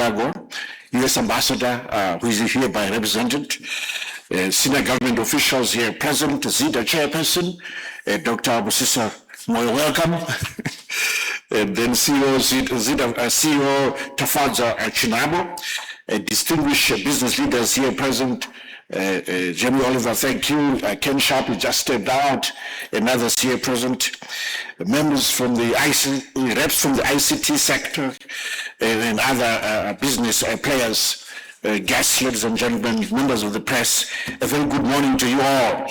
Chicago, U.S. Ambassador, who is hereby represented, senior government officials here present, ZIDA chairperson, Dr. Busisa Moyo, welcome. And then CEO CEO Tafaza Chinabo, distinguished business leaders here present, Jamie Oliver, thank you. Ken Sharp, who just stepped out, and others here present. Members from the reps from the ICT sector, and other business players, guests, ladies and gentlemen, members of the press, a very good morning to you all.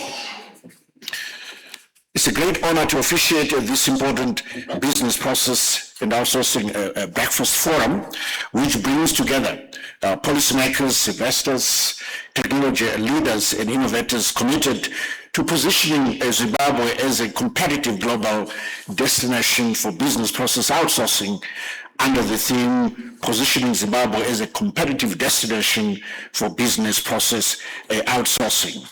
It's a great honor to officiate this important business process and outsourcing breakfast forum, which brings together policymakers, investors, technology leaders, and innovators committed to positioning Zimbabwe as a competitive global destination for business process outsourcing under the theme, positioning Zimbabwe as a competitive destination for business process outsourcing.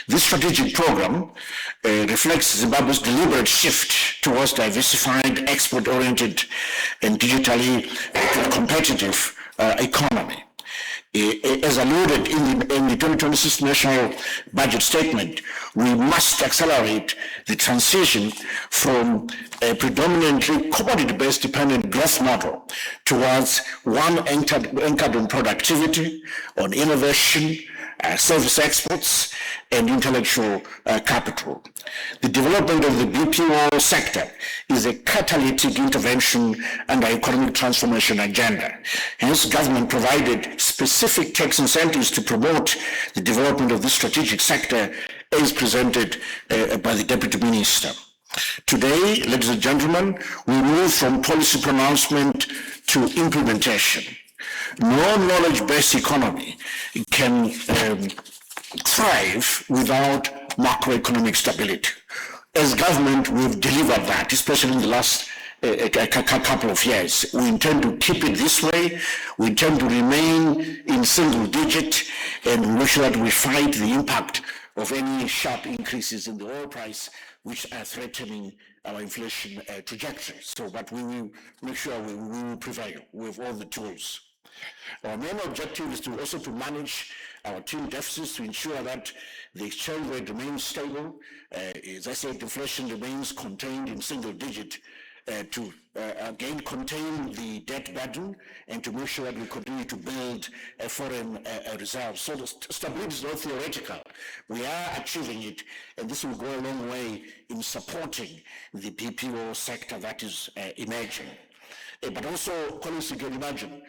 This strategic program reflects Zimbabwe's deliberate shift towards diversified, export-oriented, and digitally competitive economy. As alluded in the 2026 National Budget Statement, we must accelerate the transition from a predominantly commodity-based dependent growth model towards one anchored on productivity, on innovation, service exports, and intellectual capital. The development of the BPO sector is a catalytic intervention under economic transformation agenda. Hence, government provided specific tax incentives to promote the development of this strategic sector as presented by the Deputy Minister. Today, ladies and gentlemen, we move from policy pronouncement to implementation. No knowledge-based economy can thrive without macroeconomic stability. As government, we've delivered that, especially in the last couple of years. We intend to keep it this way. We intend to remain in single digit, and we make sure that we fight the impact of any sharp increases in the oil price, which are threatening our inflation trajectory. So, but we will make sure we will prevail with all the tools. Our main objective is also to manage our twin deficits to ensure that the exchange rate remains stable. As I said, inflation remains contained in single digit to again contain the debt burden and to make sure that we continue to build a foreign reserve. So the stability is not theoretical. We are achieving it, and this will go a long way in supporting the BPO sector that is emerging. But also, colleagues, you can imagine,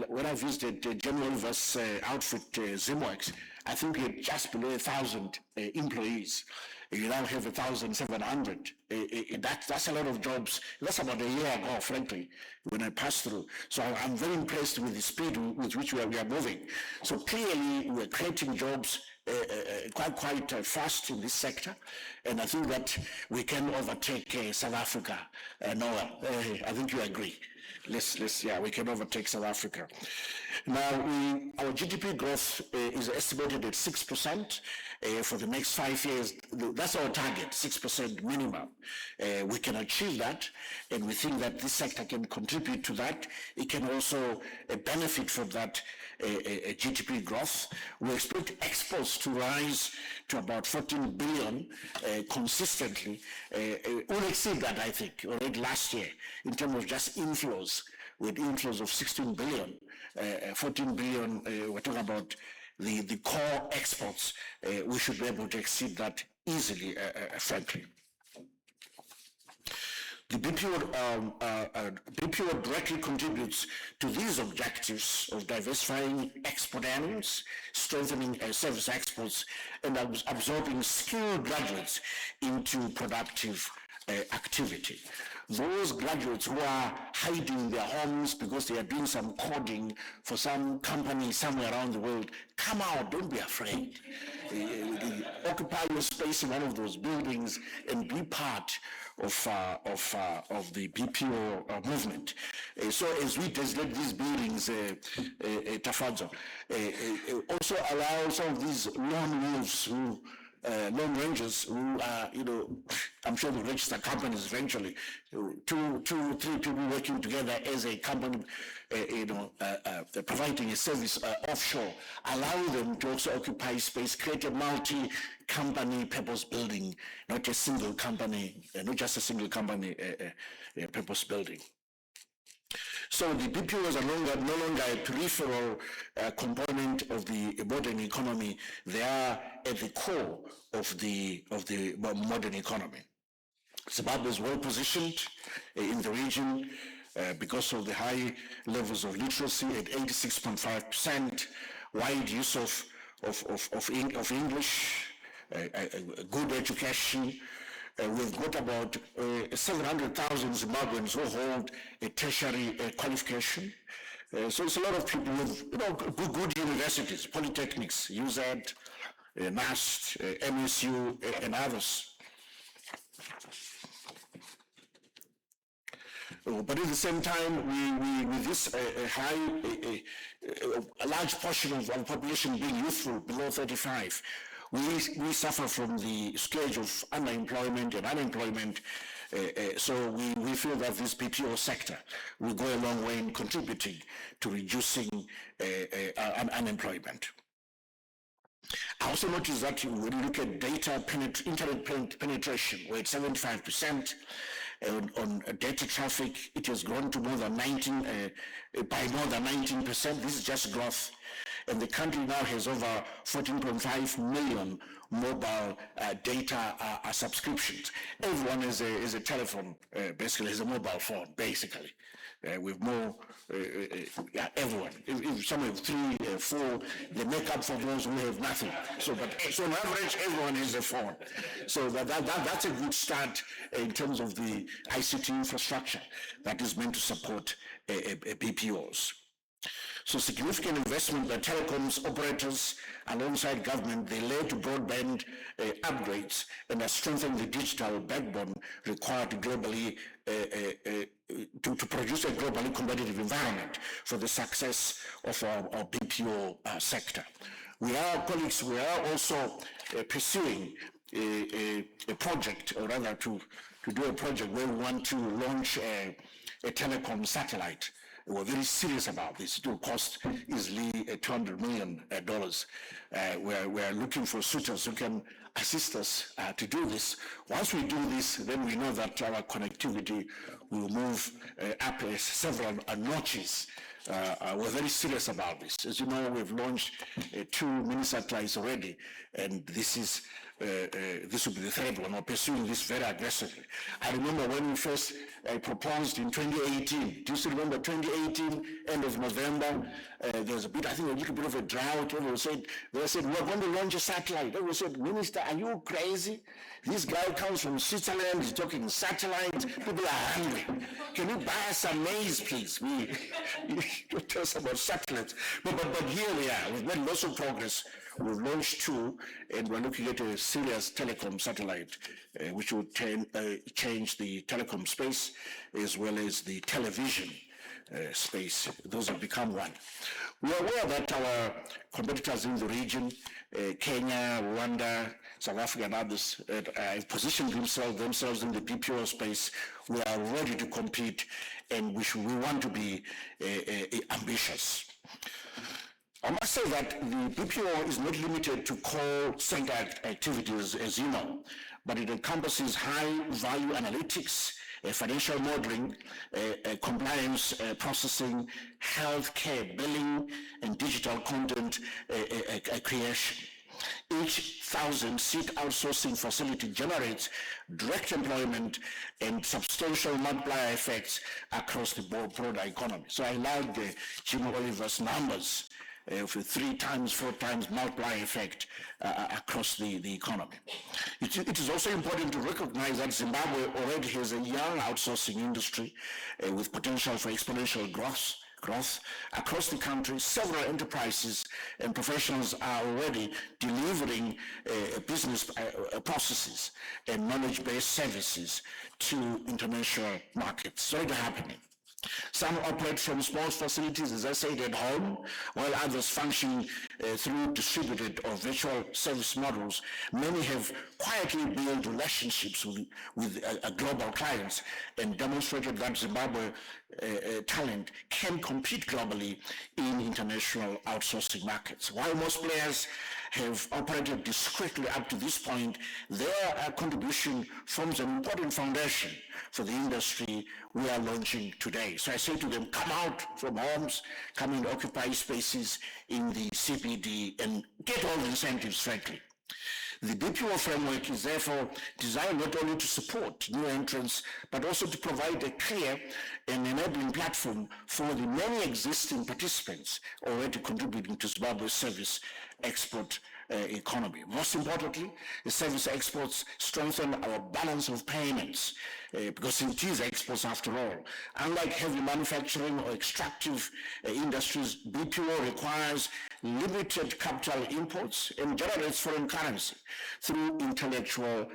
when I visited General Oliver's outfit, Zimworks, I think we had just below 1,000 employees. You now have 1,700. That's a lot of jobs. That's about a year ago, frankly, when I passed through. So I'm very impressed with the speed with which we are moving. So clearly, we're creating jobs quite fast in this sector, and I think that we can overtake South Africa. Noah, I think you agree. We can overtake South Africa. Now, our GDP growth is estimated at 6% for the next 5 years. That's our target, 6% minimum. We can achieve that, and we think that this sector can contribute to that. It can also benefit from that GDP growth. We expect exports to rise to about 14 billion consistently. We'll exceed that, I think, already last year in terms of just inflows, with inflows of 16 billion, 14 billion, we're talking about the core exports. We should be able to exceed that easily, frankly. The BPO directly contributes to these objectives of diversifying export earnings, strengthening service exports, and absorbing skilled graduates into productive activity. Those graduates who are hiding in their homes because they are doing some coding for some company somewhere around the world, come out, don't be afraid. Occupy your space in one of those buildings and be part of the BPO movement. So as we designate these buildings, Tafadzo, also allow some of these lone wolves who long rangers who are, I'm sure will register companies eventually. Two, three people working together as a company, providing a service offshore, allow them to also occupy space, create a multi-company purpose building, not a single company, not just a single company purpose building. So the BPOs are no longer a peripheral component of the modern economy. They are at the core of the modern economy. Zimbabwe is well positioned in the region because of the high levels of literacy at 86.5%, wide use of English, good education. We've got about 700,000 Zimbabweans who hold a tertiary qualification. So it's a lot of people with good universities, polytechnics, UZ, NAST, MSU, and others. But at the same time, we with this a large portion of our population being youthful, below 35, we suffer from the scourge of unemployment and unemployment. So we feel that this BPO sector will go a long way in contributing to reducing unemployment. I also noticed that when you look at internet penetration, we're at 75%. On data traffic, it has grown to more than 19%. This is just growth. And the country now has over 14.5 million mobile data subscriptions. Everyone is a telephone, basically, is a mobile phone, basically. With more, everyone. If some have 3, 4, they make up for those who have nothing. So on average, everyone has a phone. So that's a good start in terms of the ICT infrastructure that is meant to support BPOs. So significant investment by telecoms operators alongside government, they led to broadband upgrades and have strengthened the digital backbone required to globally to produce a globally competitive environment for the success of our BPO sector. We are also pursuing a project, or rather to do a project where we want to launch a telecom satellite. We're very serious about this. It will cost easily $200 million. We're looking for suitors who can assist us to do this. Once we do this, then we know that our connectivity will move up several notches. We're very serious about this. As you know, we've launched 2 mini satellites already, and this will be the third one. We're pursuing this very aggressively. I remember when we first proposed in 2018. Do you still remember 2018, end of November? There was a little bit of a drought. They said, we're going to launch a satellite. Everyone said, Minister, are you crazy? This guy comes from Switzerland, he's talking satellite. People are hungry. Can you buy us some maize, please? You tell us about satellites. But here we are. We've made lots of progress. We've launched 2, and we're looking at a serious telecom satellite, which will change the telecom space as well as the television space. Those have become one. We are aware that our competitors in the region, Kenya, Rwanda, South Africa, and others, have positioned themselves in the BPO space. We are ready to compete, and we want to be ambitious. I must say that the BPO is not limited to call center activities, as you know, but it encompasses high-value analytics, financial modeling, compliance processing, healthcare billing, and digital content creation. Each 1,000-seat outsourcing facility generates direct employment and substantial multiplier effects across the broader economy. So I like the Jim Oliver's numbers of a 3 times, 4 times multiplier effect across the economy. It is also important to recognize that Zimbabwe already has a young outsourcing industry with potential for exponential growth across the country. Several enterprises and professionals are already delivering business processes and knowledge-based services to international markets. So it's happening. Some operate from small facilities, as I said, at home, while others function through distributed or virtual service models. Many have quietly built relationships with global clients and demonstrated that Zimbabwe talent can compete globally in international outsourcing markets. While most players have operated discreetly up to this point, their contribution forms an important foundation for the industry we are launching today. So I say to them, come out from homes, come and occupy spaces in the CBD and get all the incentives, frankly. The BPO framework is therefore designed not only to support new entrants, but also to provide a clear and enabling platform for the many existing participants already contributing to Zimbabwe's service export economy. Most importantly, the service exports strengthen our balance of payments because it is exports after all. Unlike heavy manufacturing or extractive industries, BPO requires limited capital imports and generates foreign currency through intellectual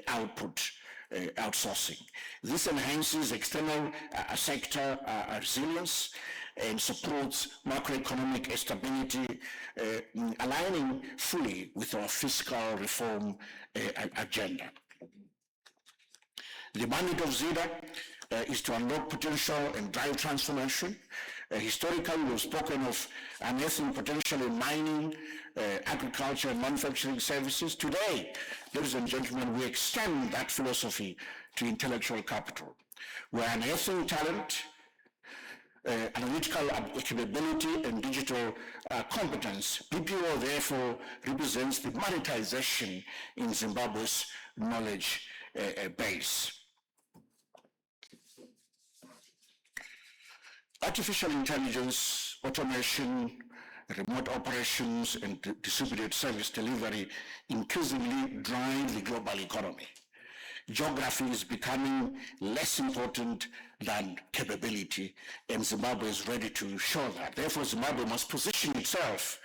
output outsourcing. This enhances external sector resilience and supports macroeconomic stability, aligning fully with our fiscal reform agenda. The mandate of ZIDA is to unlock potential and drive transformation. Historically, we've spoken of unearthing potential in mining, agriculture, and manufacturing services. Today, ladies and gentlemen, we extend that philosophy to intellectual capital. We're unearthing talent, analytical capability, and digital competence. BPO, therefore, represents the monetization in Zimbabwe's knowledge base. Artificial intelligence, automation, remote operations, and distributed service delivery increasingly drive the global economy. Geography is becoming less important than capability, and Zimbabwe is ready to show that. Therefore, Zimbabwe must position itself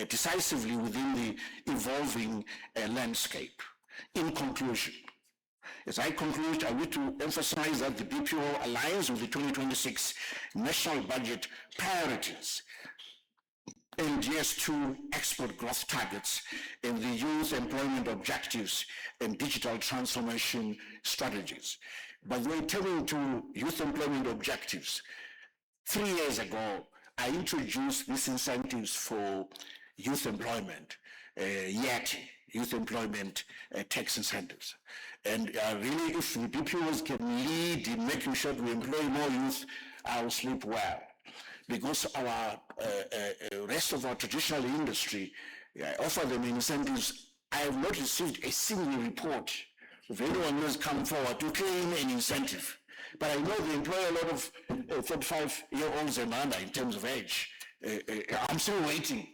decisively within the evolving landscape. In conclusion, as I conclude, I wish to emphasize that the BPO aligns with the 2026 national budget priorities and DS2 export growth targets and the youth employment objectives and digital transformation strategies. By the way, turning to youth employment objectives, 3 years ago, I introduced these incentives for youth employment, YETI, youth employment tax incentives. And really, if the BPOs can lead in making sure we employ more youth, I'll sleep well. Because our rest of our traditional industry offer them incentives. I have not received a single report of anyone who has come forward to claim an incentive. But I know they employ a lot of 35-year-olds and under in terms of age. I'm still waiting.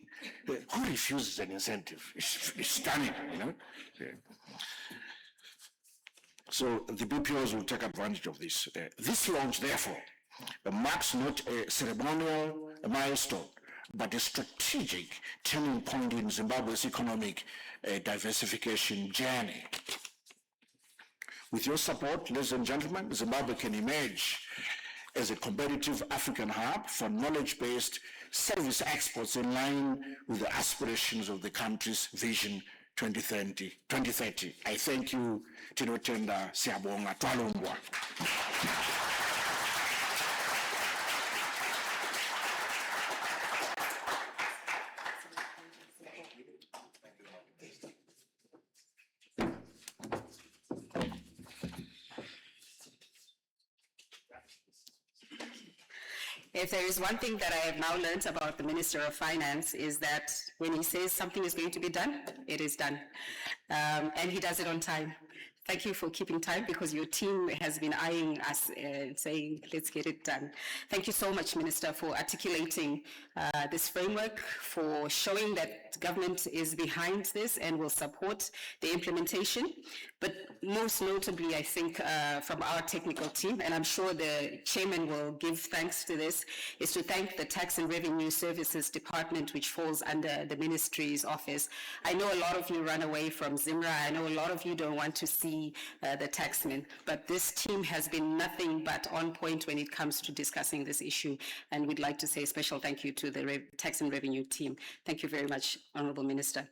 Who refuses an incentive? It's stunning, you know. So the BPOs will take advantage of this. This launch, therefore, marks not a ceremonial milestone, but a strategic turning point in Zimbabwe's economic diversification journey. With your support, ladies and gentlemen, Zimbabwe can emerge as a competitive African hub for knowledge-based service exports in line with the aspirations of the country's Vision 2030. I thank you, Tinotenda Siabonga Twalungwa. If there is one thing that I have now learned about the Minister of Finance is that when he says something is going to be done, it is done. And he does it on time. Thank you for keeping time because your team has been eyeing us saying, let's get it done. Thank you so much, Minister, for articulating this framework, for showing that government is behind this and will support the implementation. But most notably, I think from our technical team, and I'm sure the chairman will give thanks to this, is to thank the Tax and Revenue Services Department, which falls under the ministry's office. I know a lot of you run away from ZIMRA. I know a lot of you don't want to see see the taxmen. But this team has been nothing but on point when it comes to discussing this issue, and we'd like to say a special thank you to the Tax and Revenue team. Thank you very much, Honourable Minister.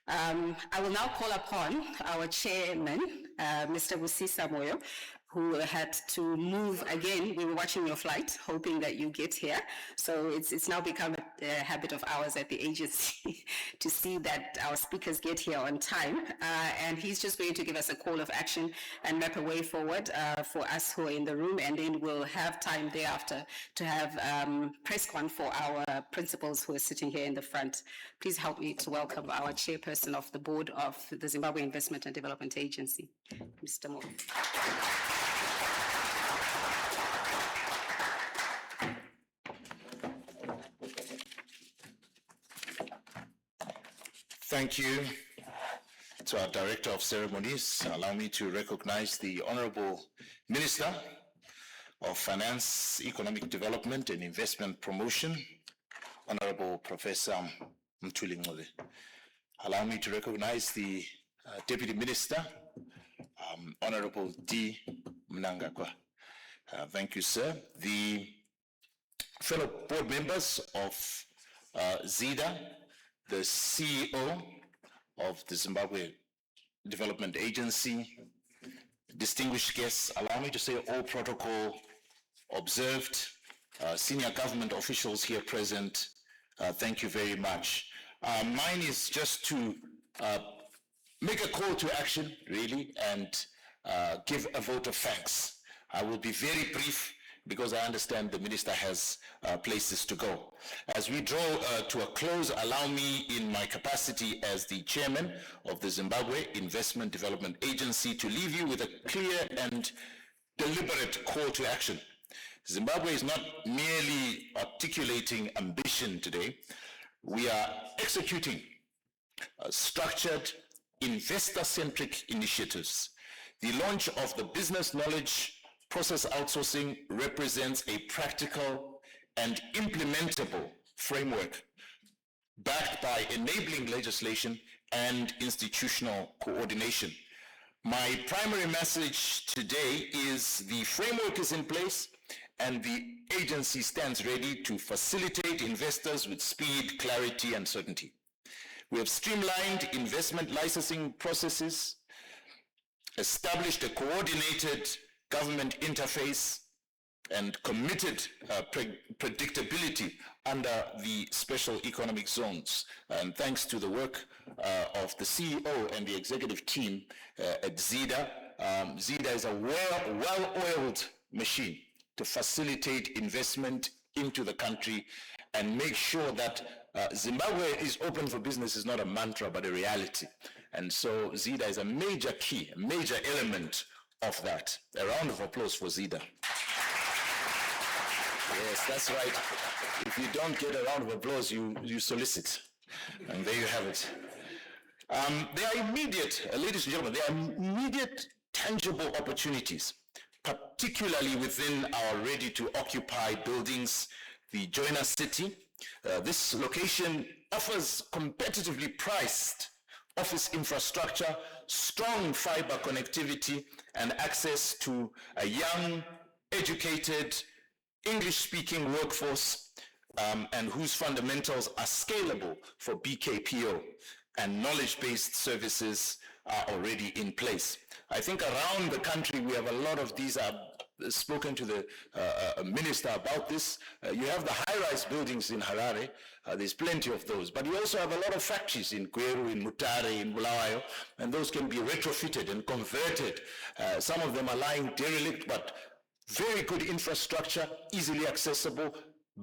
I will now call upon our chairman, Mr. Busisa Moyo, who had to move again. We were watching your flight, hoping that you get here. So it's now become a habit of ours at the agency to see that our speakers get here on time. And he's just going to give us a call of action and map a way forward for us who are in the room. And then we'll have time thereafter to have press con for our principals who are sitting here in the front. Please help me to welcome our chairperson of the board of the Zimbabwe Investment and Development Agency, Mr. Moore. Thank you to our Director of Ceremonies. Allow me to recognize the Honorable Minister of Finance, Economic Development and Investment Promotion, Honorable Professor Mthuli Ncube. Allow me to recognize the Deputy Minister, Honorable D. Mnangagwa. Thank you, sir. The fellow board members of ZIDA, the CEO of the Zimbabwe Development Agency, distinguished guests, allow me to say all protocol observed, senior government officials here present, thank you very much. Mine is just to make a call to action, really, and give a vote of thanks. I will be very brief because I understand the minister has places to go. As we draw to a close, allow me in my capacity as the chairman of the Zimbabwe Investment Development Agency to leave you with a clear and deliberate call to action. Zimbabwe is not merely articulating ambition today. We are executing structured, investor-centric initiatives. The launch of the business knowledge process outsourcing represents a practical and implementable framework backed by enabling legislation and institutional coordination. My primary message today is the framework is in place and the agency stands ready to facilitate investors with speed, clarity, and certainty. We have streamlined investment licensing processes, established a coordinated government interface, and committed predictability under the special economic zones. And thanks to the work of the CEO and the executive team at ZIDA, ZIDA is a well-oiled machine to facilitate investment into the country and make sure that Zimbabwe is open for business is not a mantra, but a reality. And so ZIDA is a major key, a major element of that. A round of applause for ZIDA. Yes, that's right. If you don't get a round of applause, you solicit. And there you have it. There are immediate, ladies and gentlemen, there are immediate tangible opportunities, particularly within our ready-to-occupy buildings, the Joiner City. This location offers competitively priced office infrastructure, strong fiber connectivity, and access to a young, educated, English-speaking workforce, and whose fundamentals are scalable for BKPO, and knowledge-based services are already in place. I think around the country we have a lot of these. I've spoken to the minister about this. You have the high-rise buildings in Harare. There's plenty of those. But you also have a lot of factories in Gweru, in Mutare, in Bulawayo, and those can be retrofitted and converted. Some of them are lying derelict, but very good infrastructure, easily accessible,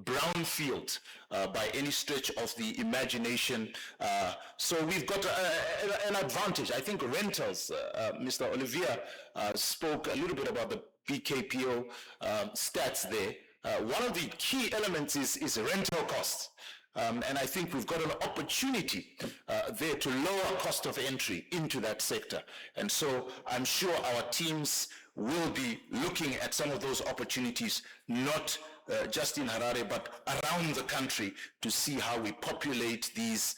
brownfield by any stretch of the imagination. So we've got an advantage. I think rentals, Mr. Olivier spoke a little bit about the BKPO stats there. One of the key elements is rental costs. And I think we've got an opportunity there to lower cost of entry into that sector. And so I'm sure our teams will be looking at some of those opportunities, not just in Harare, but around the country to see how we populate these,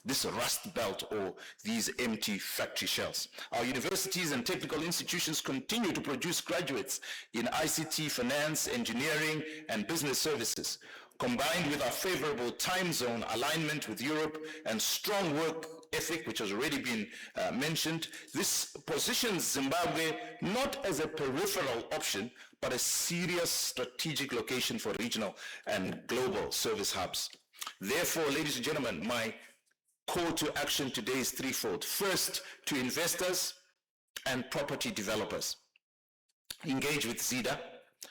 this rust belt or these empty factory shells. Our universities and technical institutions continue to produce graduates in ICT, finance, engineering, and business services. Combined with our favorable time zone alignment with Europe and strong work ethic, which has already been mentioned, this positions Zimbabwe not as a peripheral option, but a serious strategic location for regional and global service hubs. Therefore, ladies and gentlemen, my call to action today is threefold. First, to investors and property developers. Engage with ZIDA.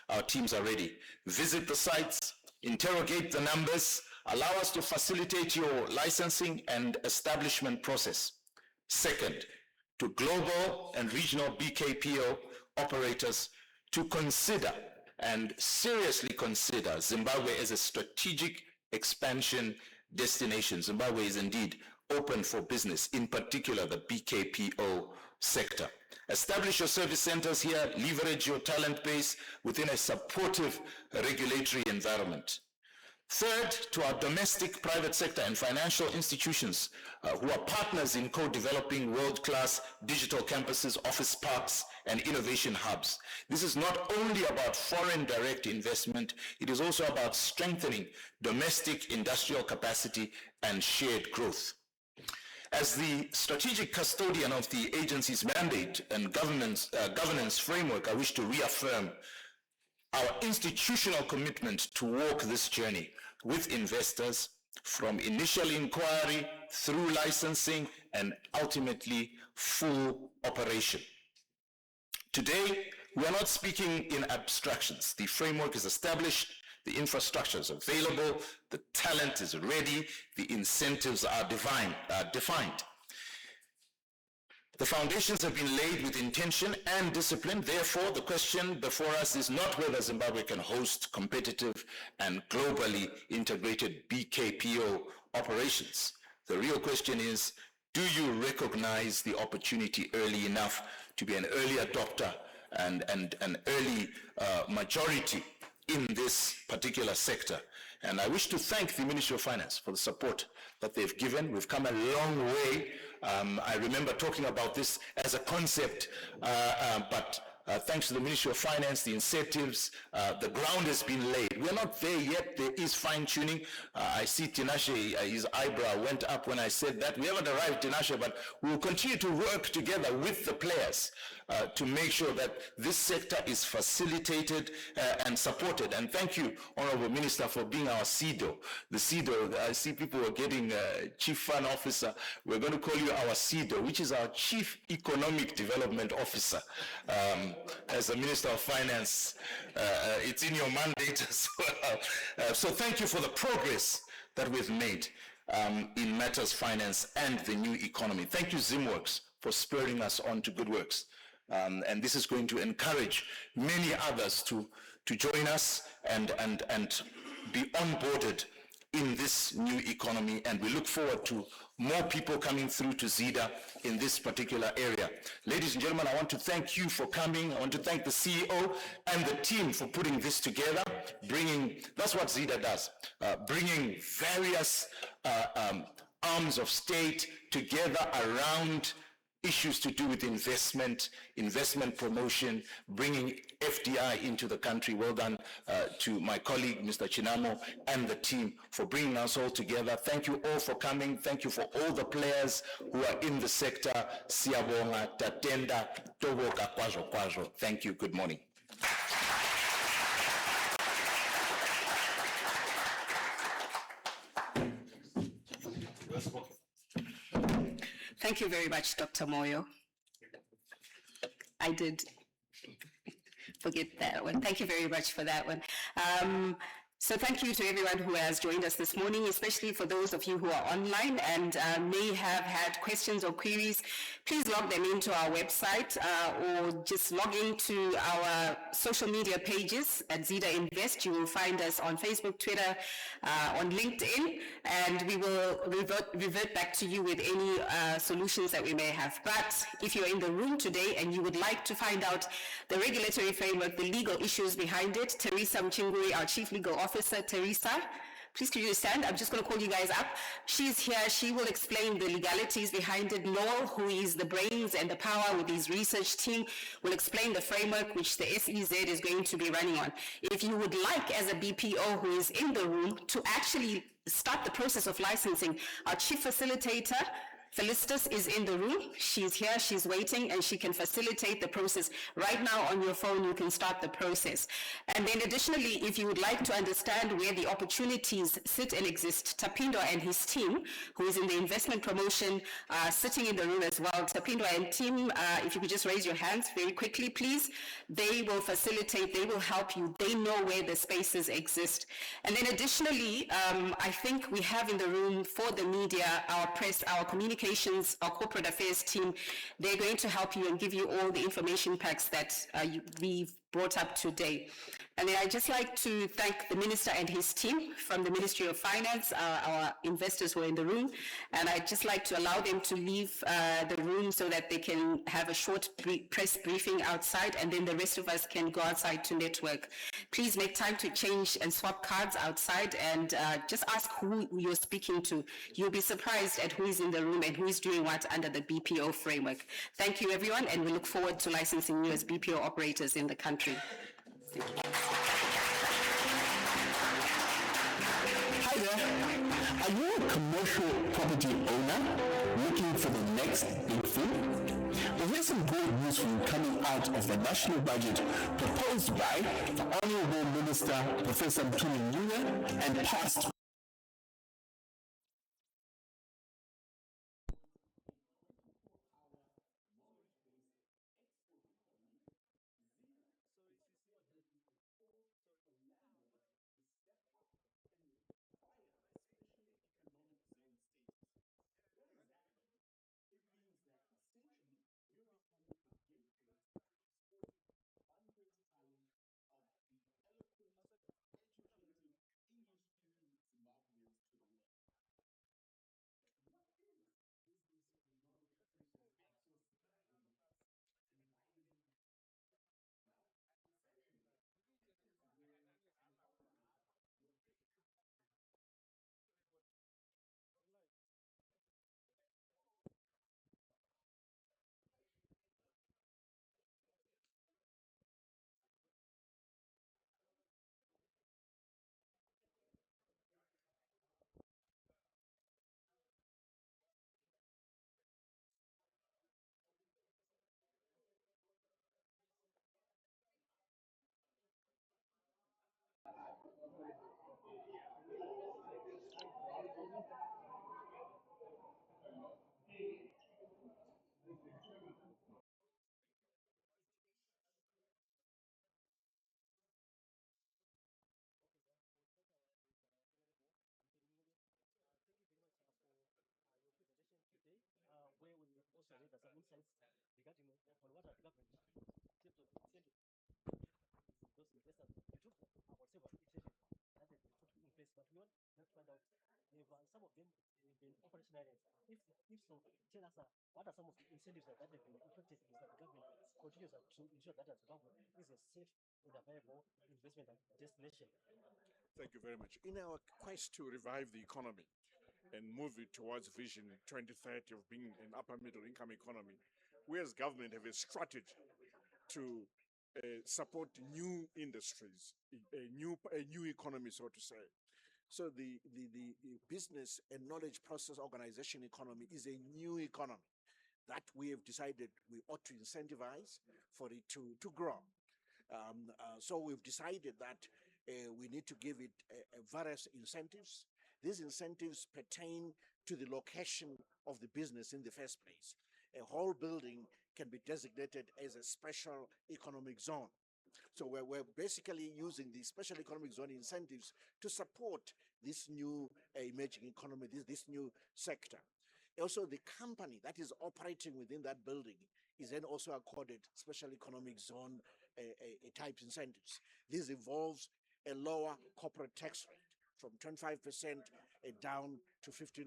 Our teams are ready. Visit the sites, interrogate the numbers, allow us to facilitate your licensing and establishment process. Second, to global and regional BKPO operators to consider and seriously consider Zimbabwe as a strategic expansion destination. Zimbabwe is indeed open for business, in particular the BKPO sector. Establish your service centers here, leverage your talent base within a supportive regulatory environment. Third, to our domestic private sector and financial institutions who are partners in co-developing world-class digital campuses, office parks, and innovation hubs. This is not only about foreign direct investment, it is also about strengthening domestic industrial capacity and shared growth. As the strategic custodian of the agency's mandate and governance framework, I wish to reaffirm our institutional commitment to walk this journey with investors from initial inquiry through licensing and ultimately full operation. Today, we are not speaking in abstractions. The framework is established, the infrastructure is available, the talent is ready, the incentives are defined. The foundations have been laid with intention and discipline. Therefore, the question before us is not whether Zimbabwe can host competitive and globally integrated BKPO operations. The real question is, do you recognize the opportunity early enough to be an early adopter and an early majority in this particular sector? And I wish to thank the Ministry of Finance for the support that they've given. We've come a long way. I remember talking about this as a concept, but thanks to the Ministry of Finance, the incentives, the ground has been laid. We're not there yet. There is fine-tuning. I see Tinashe, his eyebrow went up when I said that. We haven't arrived, Tinashe, but we'll continue to work together with the players to make sure that this sector is facilitated and supported. And thank you, Honorable Minister, for being our CEDO. The CEDO, I see people are getting Chief Fund Officer. We're going to call you our CEDO, which is our Chief Economic Development Officer. As the Minister of Finance, it's in your mandate as well. So thank you for the progress that we've made in matters finance and the new economy. Thank you, ZimWorks, for spurring us on to good works. And this is going to encourage many others to join us and be onboarded in this new economy. And we look forward to more people coming through to ZIDA in this particular area. Ladies and gentlemen, I want to thank you for coming. I want to thank the CEO and the team for putting this together, that's what ZIDA does, bringing various arms of state together around issues to do with investment promotion, bringing FDI into the country. Well done to my colleague, Mr. Chinamo, and the team for bringing us all together. Thank you all for coming. Thank you for all the players who are in the sector. Siyabonga, tatenda, toboka, kwazo. Thank you. Good morning. Thank you very much, Dr. Moyo. I did forget that one. Thank you very much for that one. So thank you to everyone who has joined us this morning, especially for those of you who are online and may have had questions or queries. Please log them into our website or just log into our social media pages at ZIDA Invest. You will find us on Facebook, Twitter, on LinkedIn, and we will revert back to you with any solutions that we may have. But if you're in the room today and you would like to find out the regulatory framework, the legal issues behind it, Teresa Mchinguri, our Chief Legal Officer, Teresa, please could you stand? I'm just going to call you guys up. She's here. She will explain the legalities behind it. Noel, who is the brains and the power with his research team, will explain the framework which the SEZ is going to be running on. If you would like, as a BPO who is in the room, to actually start the process of licensing, our chief facilitator, Felicitas, is in the room. She's here, she's waiting, and she can facilitate the process. Right now on your phone, you can start the process. And then additionally, if you would like to understand where the opportunities sit and exist, Tapindo and his team, who is in the investment promotion, sitting in the room as well. Tapindo and team, if you could just raise your hands very quickly, please. They will facilitate, they will help you. They know where the spaces exist. And then additionally, I think we have in the room for the media, our press, our communications, our corporate affairs team. They're going to help you and give you all the information packs that we've brought up today. And then I'd just like to thank the Minister and his team from the Ministry of Finance, our investors who are in the room, and I'd just like to allow them to leave the room so that they can have a short press briefing outside, and then the rest of us can go outside to network. Please make time to change and swap cards outside, and just ask who you're speaking to. You'll be surprised at who is in the room and who is doing what under the BPO framework. Thank you, everyone, and we look forward to licensing you as BPO operators in the country. Hi there. Are you a commercial property owner looking for the next big thing? Well, here's some good news for you coming out of the national budget proposed by the Honorable Minister, Professor Mthuli Ncube, and passed what are some of the incentives that have been implemented so that the government continues to ensure that the government is a safe and a viable investment destination? Thank you very much. In our quest to revive the economy and move it towards Vision 2030 of being an upper middle income economy, we as government have a strategy to support new industries, a new economy, so to say. So the business and knowledge process organization economy is a new economy that we have decided we ought to incentivize for it to grow. So we've decided that we need to give it various incentives. These incentives pertain to the location of the business in the first place. A whole building can be designated as a special economic zone. So we're basically using the special economic zone incentives to support this new emerging economy, this new sector. Also, the company that is operating within that building is then also accorded special economic zone type incentives. This involves a lower corporate tax rate from 25% down to 15%.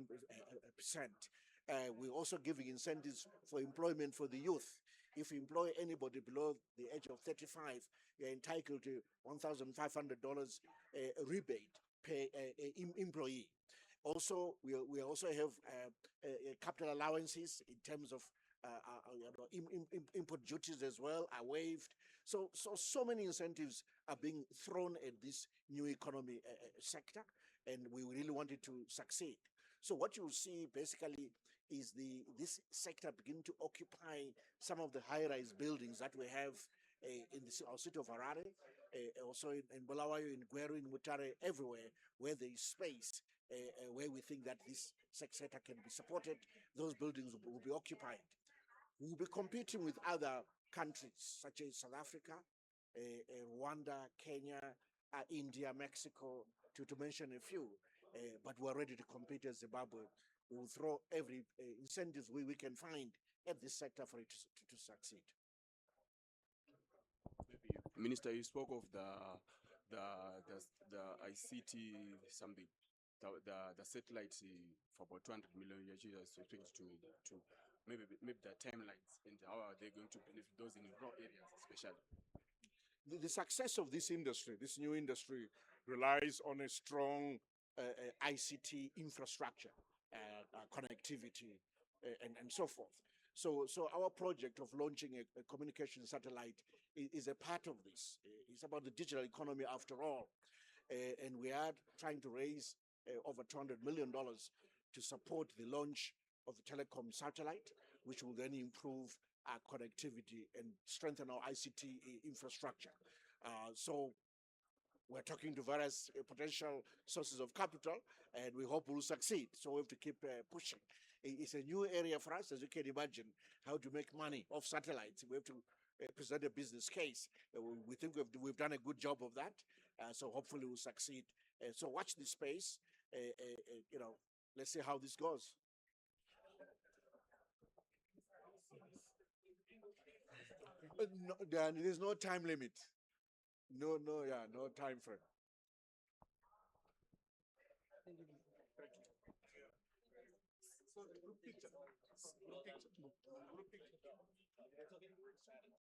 We're also giving incentives for employment for the youth. If you employ anybody below the age of 35, you're entitled to $1,500 rebate per employee. Also, we also have capital allowances in terms of import duties as well are waived. So many incentives are being thrown at this new economy sector, and we really wanted to succeed. So what you'll see basically is this sector begin to occupy some of the high-rise buildings that we have in our city of Harare, also in Bulawayo, in Gweru, in Mutare, everywhere where there is space, where we think that this sector can be supported, those buildings will be occupied. We will be competing with other countries such as South Africa, Rwanda, Kenya, India, Mexico, to mention a few. But we're ready to compete as Zimbabwe. We will throw every incentives we can find at this sector for it to succeed. Maybe, Minister, you spoke of the ICT something, the satellite for about 200 million. You actually expect to maybe the timelines and how are they going to benefit those in rural areas especially? The success of this industry, this new industry, relies on a strong ICT infrastructure, connectivity, and so forth. So our project of launching a communication satellite is a part of this. It's about the digital economy after all. And we are trying to raise over $200 million to support the launch of the telecom satellite, which will then improve our connectivity and strengthen our ICT infrastructure. So we're talking to various potential sources of capital, and we hope we'll succeed. So we have to keep pushing. It's a new area for us, as you can imagine, how to make money off satellites. We have to present a business case. We think we've done a good job of that. So hopefully we'll succeed. So watch this space. Let's see how this goes. No, there's no time limit. No time frame. So, group picture.